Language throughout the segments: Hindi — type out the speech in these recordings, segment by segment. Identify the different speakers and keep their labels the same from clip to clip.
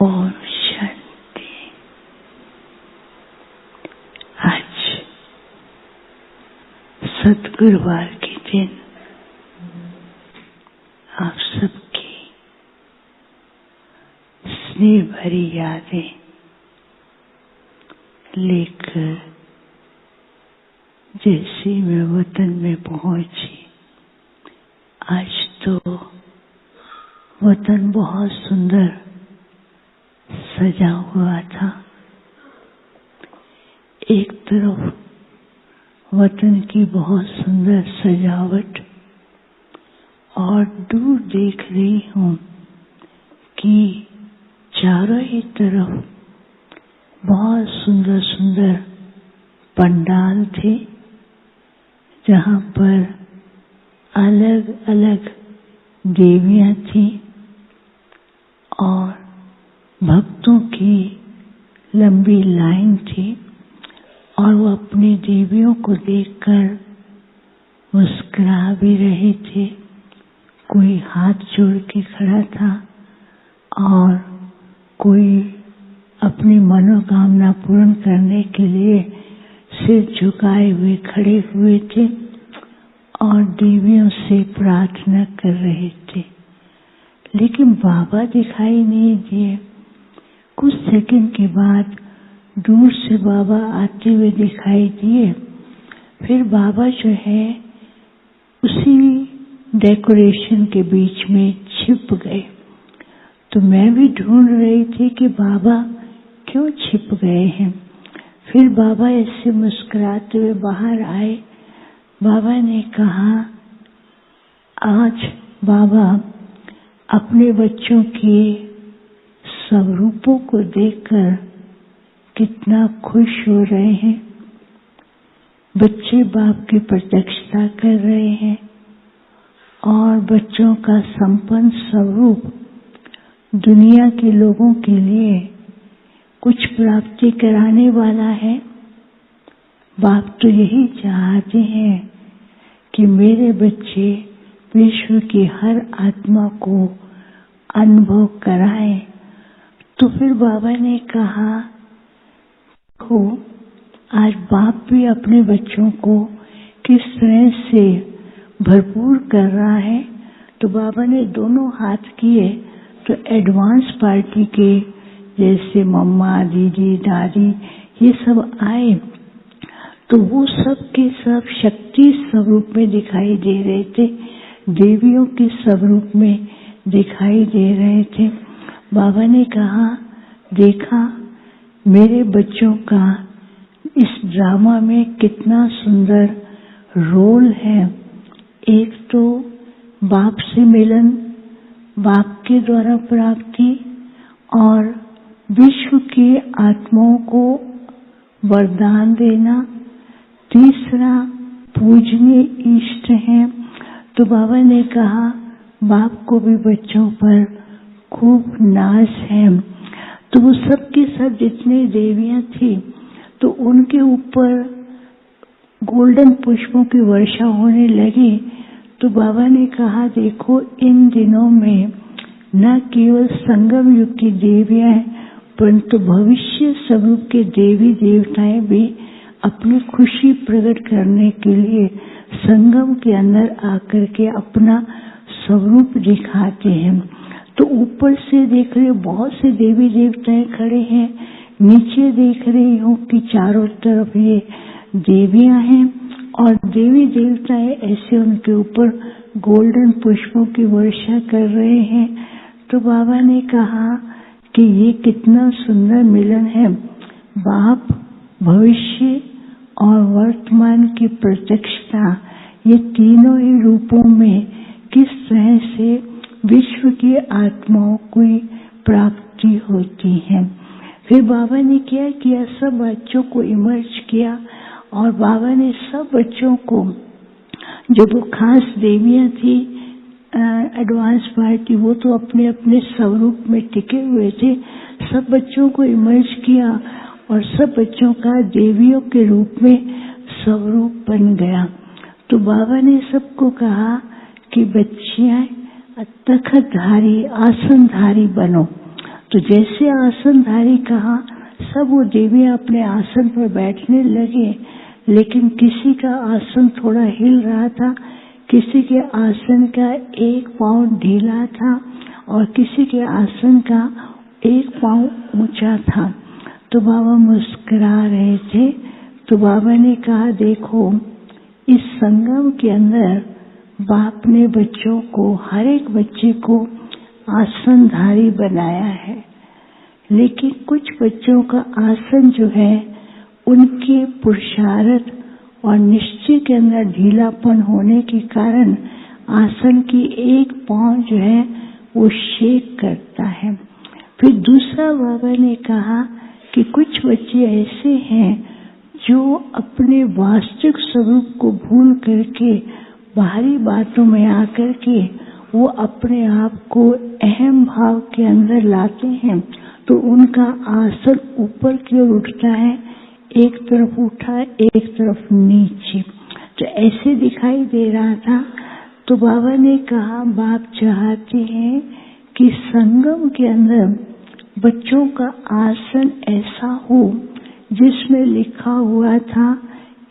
Speaker 1: ओम शांति। आज सद्गुरुवार के दिन आप सबकी स्नेह भरी यादें लेकर जैसे मैं वतन में पहुंची, आज तो वतन बहुत सुंदर सजा हुआ था। एक तरफ वतन की बहुत सुंदर सजावट और दूर देख रही हूं कि चारों ही तरफ बहुत सुंदर सुंदर पंडाल थे, जहां पर अलग अलग देवियां थी और भक्तों की लंबी लाइन थी और वो अपनी देवियों को देखकर मुस्कुरा भी रहे थे। कोई हाथ जोड़ के खड़ा था और कोई अपनी मनोकामना पूर्ण करने के लिए सिर झुकाए हुए खड़े हुए थे और देवियों से प्रार्थना कर रहे थे। लेकिन बाबा दिखाई नहीं दिए। कुछ सेकंड के बाद दूर से बाबा आते हुए दिखाई दिए। फिर बाबा जो है उसी डेकोरेशन के बीच में छिप गए। तो मैं भी ढूंढ रही थी कि बाबा क्यों छिप गए हैं। फिर बाबा ऐसे मुस्कुराते हुए बाहर आए। बाबा ने कहा, आज बाबा अपने बच्चों के स्वरूपों को देखकर कितना खुश हो रहे हैं। बच्चे बाप की प्रत्यक्षता कर रहे हैं और बच्चों का संपन्न स्वरूप दुनिया के लोगों के लिए कुछ प्राप्ति कराने वाला है। बाप तो यही चाहते हैं कि मेरे बच्चे विश्व की हर आत्मा को अनुभव कराएं। तो फिर बाबा ने कहा, देखो आज बाप भी अपने बच्चों को किस तरह से भरपूर कर रहा है। तो बाबा ने दोनों हाथ किए तो एडवांस पार्टी के जैसे मम्मा, दीदी, दादी ये सब आए। तो वो सब के सब शक्ति स्वरूप में दिखाई दे रहे थे, देवियों के स्वरूप में दिखाई दे रहे थे। बाबा ने कहा, देखा मेरे बच्चों का इस ड्रामा में कितना सुंदर रोल है। एक तो बाप से मिलन, बाप के द्वारा प्राप्ति और विश्व की आत्माओं को वरदान देना। तीसरा पूजनीय इष्ट हैं। तो बाबा ने कहा, बाप को भी बच्चों पर खूब नाज है। तो वो सब के सब जितनी देवियां थी तो उनके ऊपर गोल्डन पुष्पों की वर्षा होने लगी। तो बाबा ने कहा, देखो इन दिनों में न केवल संगम युग की देवियां परंतु भविष्य स्वरूप के देवी देवताएं भी अपनी खुशी प्रकट करने के लिए संगम के अंदर आकर के अपना स्वरूप दिखाते हैं। तो ऊपर से देख रहे बहुत से देवी देवताएं खड़े हैं, नीचे देख रही हूँ कि चारों तरफ ये देवियां हैं और देवी देवताएं ऐसे उनके ऊपर गोल्डन पुष्पों की वर्षा कर रहे हैं। तो बाबा ने कहा कि ये कितना सुंदर मिलन है। बाप भविष्य और वर्तमान की प्रत्यक्षता, ये तीनों ही रूपों में किस तरह से विश्व की आत्माओं की प्राप्ति होती है। फिर बाबा ने क्या किया, सब बच्चों को इमर्ज किया और बाबा ने सब बच्चों को, जो वो खास देवियां थी एडवांस पार्टी, वो तो अपने अपने स्वरूप में टिके हुए थे, सब बच्चों को इमर्ज किया और सब बच्चों का देवियों के रूप में स्वरूप बन गया। तो बाबा ने सबको कहा कि बच्चियां तखतधारी आसनधारी बनो। तो जैसे आसनधारी कहा, सब वो देवियां अपने आसन पर बैठने लगे, लेकिन किसी का आसन थोड़ा हिल रहा था, किसी के आसन का एक पांव ढीला था और किसी के आसन का एक पांव ऊंचा था। तो बाबा मुस्कुरा रहे थे। तो बाबा ने कहा, देखो इस संगम के अंदर बाप ने बच्चों को, हर एक बच्चे को आसनधारी बनाया है, लेकिन कुछ बच्चों का आसन जो है उनके पुरुषार्थ और निश्चय के अंदर ढीलापन होने के कारण आसन की एक पांव जो है वो शेक करता है। फिर दूसरा बाबा ने कहा कि कुछ बच्चे ऐसे हैं जो अपने वास्तविक स्वरूप को भूल करके बाहरी बातों में आकर के वो अपने आप को अहम भाव के अंदर लाते हैं, तो उनका आसन ऊपर की ओर उठता है, एक तरफ उठा एक तरफ नीचे, तो ऐसे दिखाई दे रहा था। तो बाबा ने कहा, बाप चाहते हैं कि संगम के अंदर बच्चों का आसन ऐसा हो जिसमें लिखा हुआ था,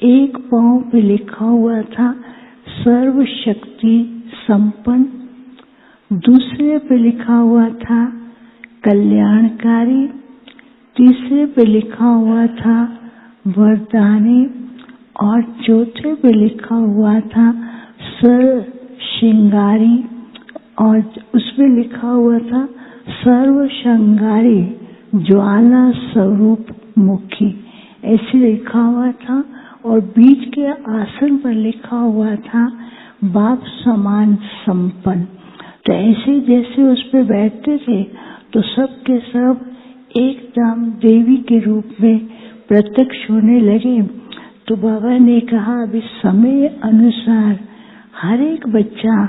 Speaker 1: एक पांव पे लिखा हुआ था सर्व शक्ति संपन्न, दूसरे पे लिखा हुआ था कल्याणकारी, तीसरे पे लिखा हुआ था वरदानी और चौथे पे लिखा हुआ था सर्व श्रृंगारी और उसमें लिखा हुआ था सर्व श्रृंगारी ज्वाला स्वरूप मुखी, ऐसे लिखा हुआ था। और बीच के आसन पर लिखा हुआ था बाप समान संपन्न। तो ऐसे जैसे उस पर बैठते थे तो सब के सब एकदम देवी के रूप में प्रत्यक्ष होने लगे। तो बाबा ने कहा, अभी समय अनुसार हर एक बच्चा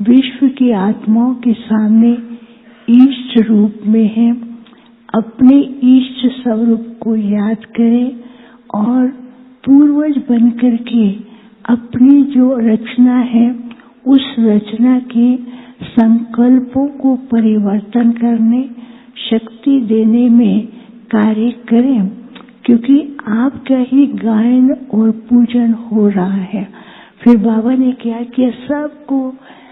Speaker 1: विश्व की आत्माओं के सामने इष्ट रूप में है, अपने इष्ट स्वरूप को याद करे और पूर्वज बनकर के अपनी जो रचना है उस रचना के संकल्पों को परिवर्तन करने, शक्ति देने में कार्य करें, क्योंकि आपका ही गायन और पूजन हो रहा है। फिर बाबा ने क्या किया, सबको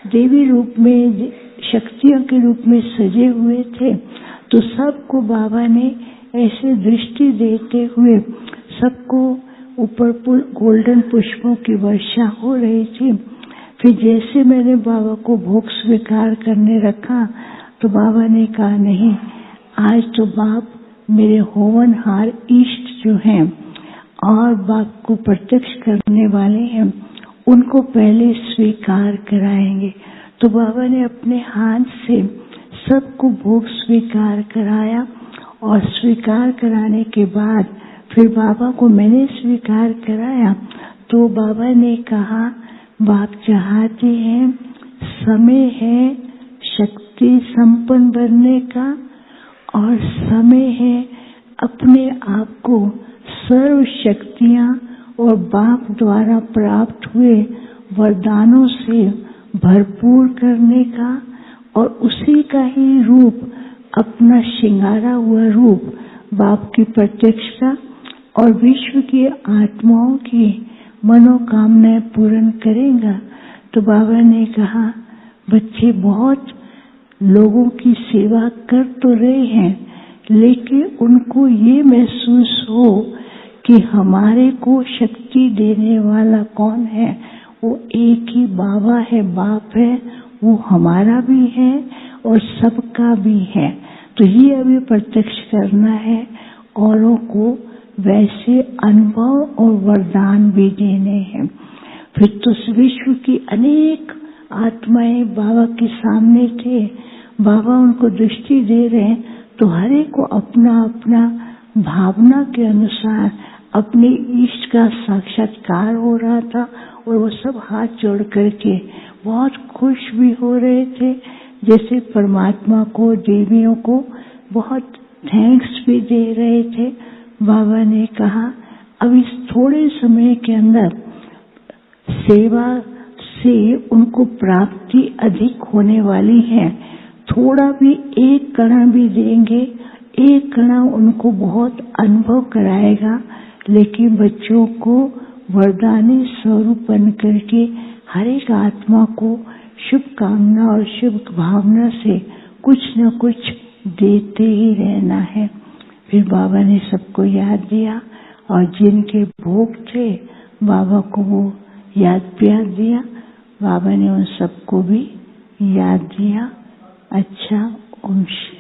Speaker 1: देवी रूप में, शक्तियों के रूप में सजे हुए थे, तो सबको बाबा ने ऐसे दृष्टि देते हुए सबको ऊपर गोल्डन पुष्पों की वर्षा हो रही थी। फिर जैसे मैंने बाबा को भोग स्वीकार करने रखा तो बाबा ने कहा, नहीं, आज तो बाप मेरे होवनहार इष्ट जो हैं और बाप को प्रत्यक्ष करने वाले हैं उनको पहले स्वीकार कराएंगे। तो बाबा ने अपने हाथ से सबको भोग स्वीकार कराया और स्वीकार कराने के बाद फिर बाबा को मैंने स्वीकार कराया। तो बाबा ने कहा, बाप चाहते हैं समय है शक्ति संपन्न बनने का और समय है अपने आप को सर्व शक्तियां और बाप द्वारा प्राप्त हुए वरदानों से भरपूर करने का और उसी का ही रूप, अपना श्रृंगारा हुआ रूप बाप की प्रत्यक्षता और विश्व की आत्माओं की मनोकामनाएं पूर्ण करेगा। तो बाबा ने कहा, बच्चे बहुत लोगों की सेवा कर तो रहे हैं, लेकिन उनको ये महसूस हो कि हमारे को शक्ति देने वाला कौन है, वो एक ही बाबा है, बाप है, वो हमारा भी है और सबका भी है। तो ये अभी प्रत्यक्ष करना है, औरों को वैसे अनुभव और वरदान भी देने हैं। फिर तो विश्व की अनेक आत्माएं बाबा के सामने थे, बाबा उनको दृष्टि दे रहे हैं, तो हर एक को अपना अपना भावना के अनुसार अपने इष्ट का साक्षात्कार हो रहा था और वो सब हाथ जोड़ करके बहुत खुश भी हो रहे थे, जैसे परमात्मा को, देवियों को बहुत थैंक्स भी दे रहे थे। बाबा ने कहा, अब इस थोड़े समय के अंदर सेवा से उनको प्राप्ति अधिक होने वाली है, थोड़ा भी, एक कणा भी देंगे, एक कणा उनको बहुत अनुभव कराएगा, लेकिन बच्चों को वरदानी स्वरूप बन करके हर एक आत्मा को शुभकामना और शुभ भावना से कुछ न कुछ देते ही रहना है। फिर बाबा ने सबको याद दिया और जिनके भोग थे बाबा को वो याद प्यार दिया। बाबा ने उन सबको भी याद दिया। अच्छा, ओम शांति।